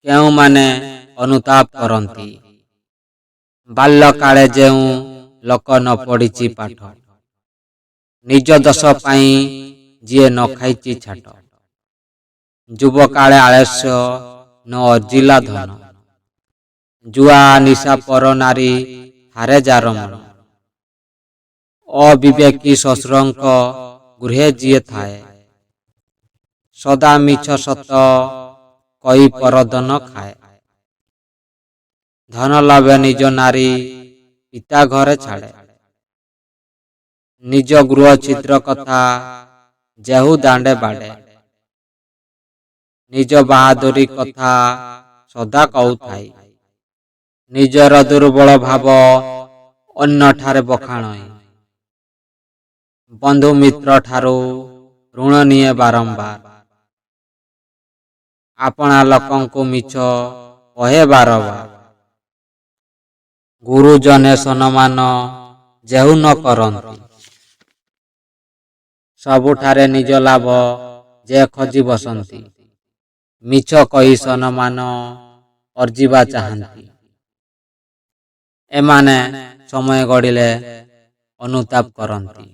କେଉଁମାନେ ଅନୁତାପ କରନ୍ତି। ବାଲ୍ୟକାଳେ ଯେଉଁ ଲୋକ ନ ପଢ଼ିଛି ପାଠ, ନିଜ ଦୋଷ ପାଇଁ ଯିଏ ନ ଖାଇଛି ଛାଟ। ଯୁବକାଳେ ଆଳସ୍ୟ ନ ଅର୍ଜିଲା ଧନ, ଜୁଆ ନିଶା ପର ନାରୀ ହାରେ ଯାର ମନ। ଅବିବେକୀ ଶ୍ୱଶୁରଙ୍କ ଗୃହେ ଯିଏ ଥାଏ, ସଦା ମିଛ ସତ କହି ପରଧନ ଖାଏ। ଧନ ଲାଭେ ନିଜ ନାରୀ ପିତା ଘରେ ଛାଡ଼େ, ନିଜ ଗୃହ ଛିଦ୍ର କଥା ଯେହୁ ଦାଣ୍ଡେ ବାଡ଼େ। ନିଜ ବାହାଦୁରୀ କଥା ସଦା କହୁଥାଇ, ନିଜର ଦୁର୍ବଳ ଭାବ ଅନ୍ୟଠାରେ ବଖାଣଇ। ବନ୍ଧୁ ମିତ୍ର ଠାରୁ ଋଣ ନିଏ ବାରମ୍ବାର, ଆପଣା ଲୋକଙ୍କୁ ମିଛ କହେ ବାରବାର। ଗୁରୁଜନେ ସମ୍ମାନ ଯେହୁ ନ କରନ୍ତି, ସବୁଠାରେ ନିଜ ଲାଭ ଯେ ଖୋଜି ବସନ୍ତି। ମିଛ କହି ସମ୍ମାନ ଅର୍ଜିବା ଚାହାନ୍ତି, ଏମାନେ ସମୟ ଗଡ଼ିଲେ ଅନୁତାପ କରନ୍ତି।